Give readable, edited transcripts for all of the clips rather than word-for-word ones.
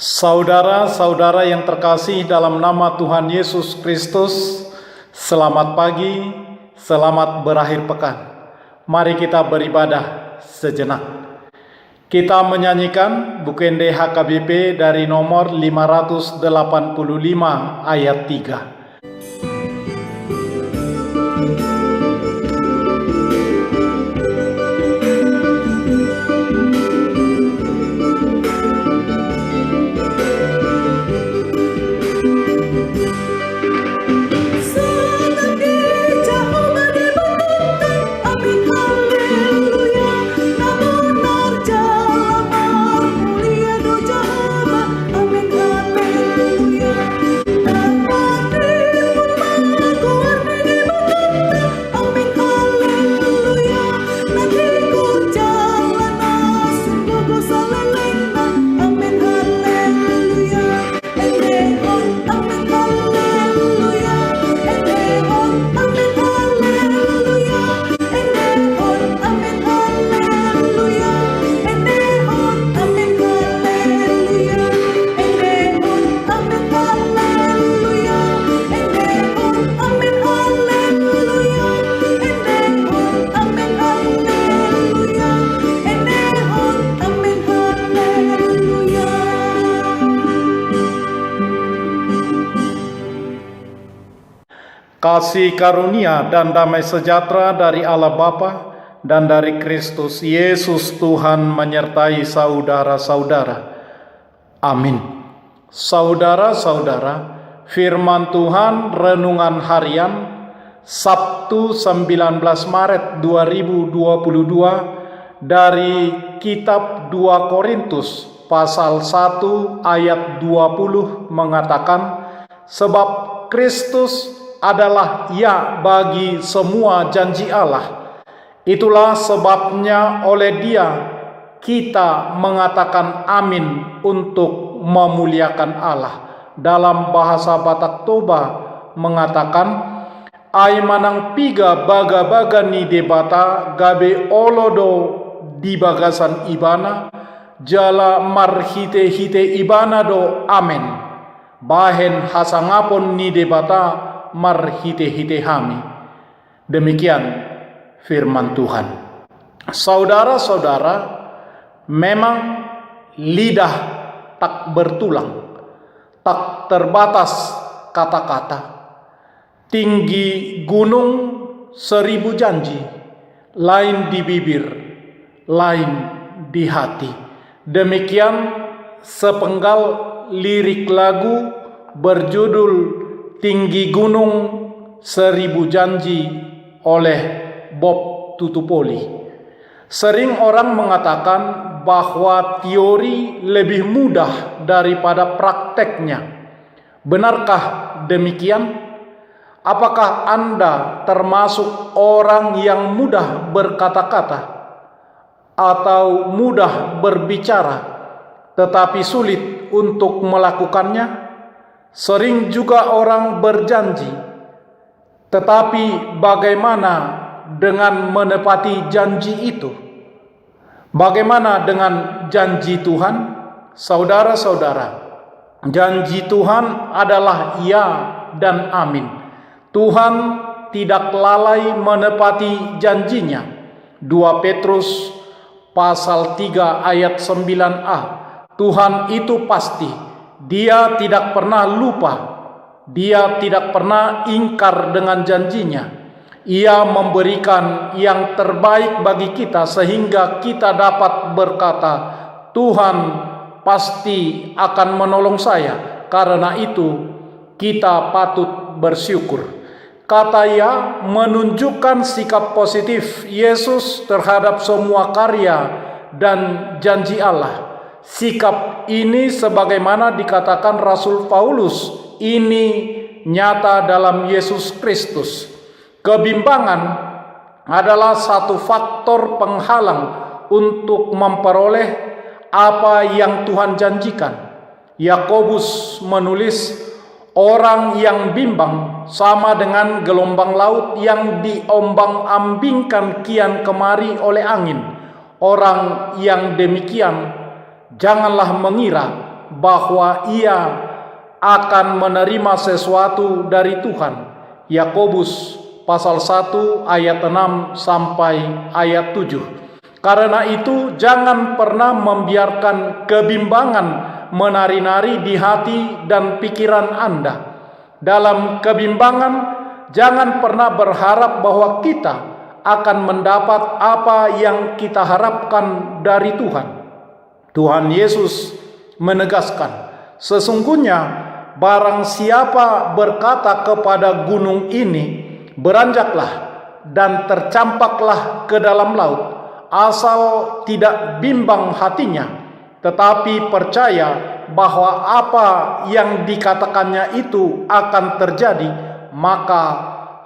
Saudara-saudara yang terkasih dalam nama Tuhan Yesus Kristus, selamat pagi, selamat berakhir pekan. Mari kita beribadah sejenak. Kita menyanyikan Bukende HKBP dari nomor 585 ayat 3. Kasih karunia dan damai sejahtera dari Allah Bapa dan dari Kristus Yesus Tuhan menyertai saudara-saudara. Amin. Saudara-saudara, firman Tuhan renungan harian Sabtu 19 Maret 2022 dari kitab 2 Korintus pasal 1 ayat 20 mengatakan, sebab Kristus adalah ya bagi semua janji Allah. Itulah sebabnya oleh Dia kita mengatakan amin untuk memuliakan Allah. Dalam bahasa Batak Toba mengatakan, ai manang piga baga-baga ni debata gabe olodo di bagasan ibana jala marhite-hite ibana do amen. Bahen hasangapon ni debata marhite-hite hami. Demikian firman Tuhan. Saudara-saudara, memang lidah tak bertulang, tak terbatas kata-kata. Tinggi gunung 1000 janji, lain di bibir, lain di hati. Demikian sepenggal lirik lagu berjudul Tinggi Gunung 1000 Janji oleh Bob Tutupoli. Sering orang mengatakan bahwa teori lebih mudah daripada prakteknya. Benarkah demikian? Apakah Anda termasuk orang yang mudah berkata-kata atau mudah berbicara tetapi sulit untuk melakukannya? Sering juga orang berjanji, tetapi bagaimana dengan menepati janji itu? Bagaimana dengan janji Tuhan? Saudara-saudara, janji Tuhan adalah ya dan amin. Tuhan tidak lalai menepati janjinya. 2 Petrus pasal 3 ayat 9a. Tuhan itu pasti. Dia tidak pernah lupa, Dia tidak pernah ingkar dengan janjinya. Ia memberikan yang terbaik bagi kita sehingga kita dapat berkata, Tuhan pasti akan menolong saya. Karena itu kita patut bersyukur. Kata ya menunjukkan sikap positif Yesus terhadap semua karya dan janji Allah. Sikap ini sebagaimana dikatakan Rasul Paulus, ini nyata dalam Yesus Kristus. Kebimbangan adalah satu faktor penghalang untuk memperoleh apa yang Tuhan janjikan. Yakobus menulis, orang yang bimbang sama dengan gelombang laut yang diombang-ambingkan kian kemari oleh angin. Orang yang demikian janganlah mengira bahwa ia akan menerima sesuatu dari Tuhan. Yakobus pasal 1 ayat 6 sampai ayat 7. Karena itu jangan pernah membiarkan kebimbangan menari-nari di hati dan pikiran Anda. Dalam kebimbangan jangan pernah berharap bahwa kita akan mendapat apa yang kita harapkan dari Tuhan. Tuhan Yesus menegaskan, sesungguhnya barang siapa berkata kepada gunung ini, beranjaklah dan tercampaklah ke dalam laut, asal tidak bimbang hatinya, tetapi percaya bahwa apa yang dikatakannya itu akan terjadi, maka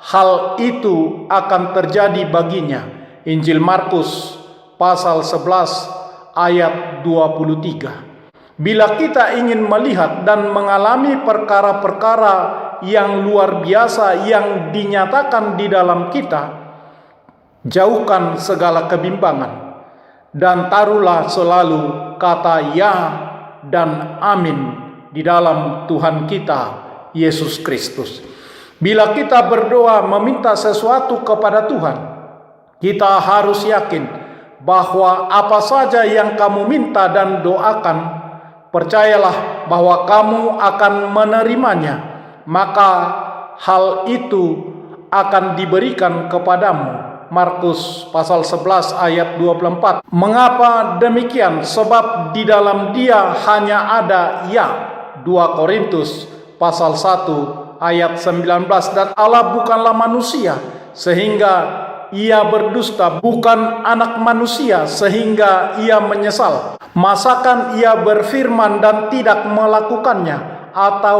hal itu akan terjadi baginya. Injil Markus pasal 11 ayat 23. Bila kita ingin melihat dan mengalami perkara-perkara yang luar biasa yang dinyatakan di dalam kita, jauhkan segala kebimbangan dan taruhlah selalu kata ya dan amin di dalam Tuhan kita Yesus Kristus. Bila kita berdoa meminta sesuatu kepada Tuhan, kita harus yakin bahwa apa saja yang kamu minta dan doakan, percayalah bahwa kamu akan menerimanya, maka hal itu akan diberikan kepadamu. Markus pasal 11 ayat 24. Mengapa demikian? Sebab di dalam Dia hanya ada ya. 2 Korintus pasal 1 ayat 19. Dan Allah bukanlah manusia sehingga ia berdusta, bukan anak manusia sehingga ia menyesal. Masakan ia berfirman dan tidak melakukannya, atau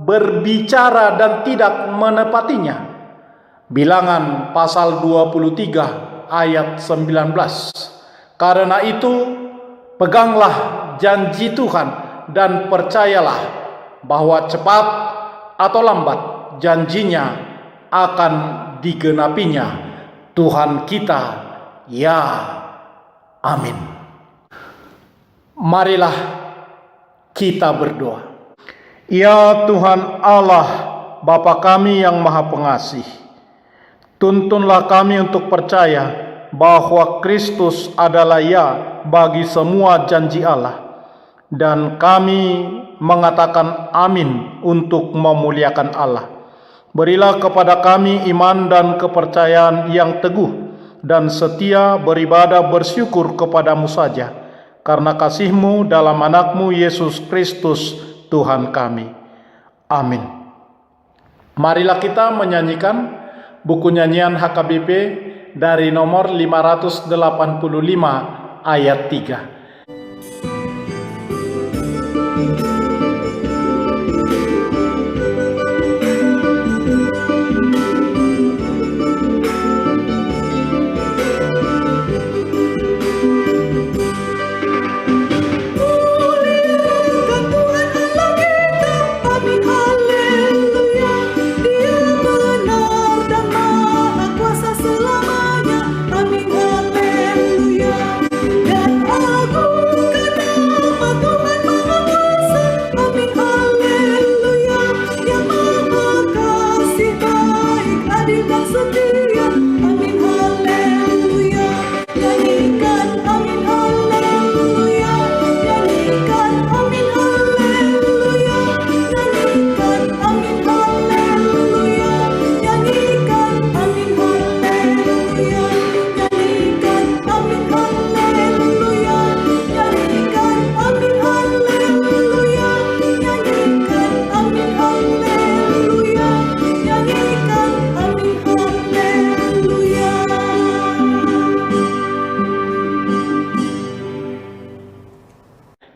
berbicara dan tidak menepatinya? Bilangan pasal 23 ayat 19. Karena itu peganglah janji Tuhan dan percayalah bahwa cepat atau lambat janjinya akan digenapinya. Tuhan kita, ya, amin. Marilah kita berdoa. Ya Tuhan Allah, Bapa kami yang Maha Pengasih, tuntunlah kami untuk percaya bahwa Kristus adalah ya bagi semua janji Allah, dan kami mengatakan amin untuk memuliakan Allah. Berilah kepada kami iman dan kepercayaan yang teguh dan setia beribadah bersyukur kepadamu saja, karena kasih-Mu dalam anak-Mu Yesus Kristus Tuhan kami. Amin. Marilah kita menyanyikan buku nyanyian HKBP dari nomor 585 ayat 3.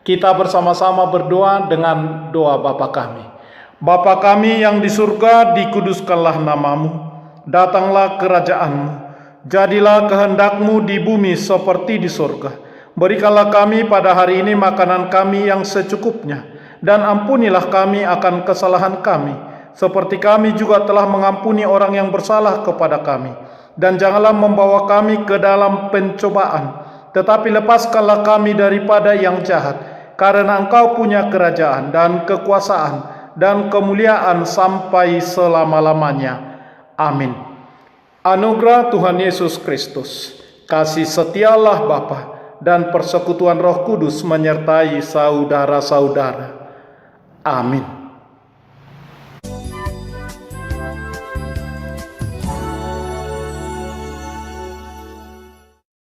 Kita bersama-sama berdoa dengan doa Bapa kami. Bapa kami yang di surga, dikuduskanlah namamu. Datanglah kerajaan-Mu. Jadilah kehendak-Mu di bumi seperti di surga. Berikanlah kami pada hari ini makanan kami yang secukupnya. Dan ampunilah kami akan kesalahan kami, seperti kami juga telah mengampuni orang yang bersalah kepada kami. Dan janganlah membawa kami ke dalam pencobaan, tetapi lepaskanlah kami daripada yang jahat. karena Engkau punya kerajaan dan kekuasaan dan kemuliaan sampai selama-lamanya. Amin. Anugerah Tuhan Yesus Kristus, kasih setia Allah Bapa, dan persekutuan Roh Kudus menyertai saudara-saudara. Amin.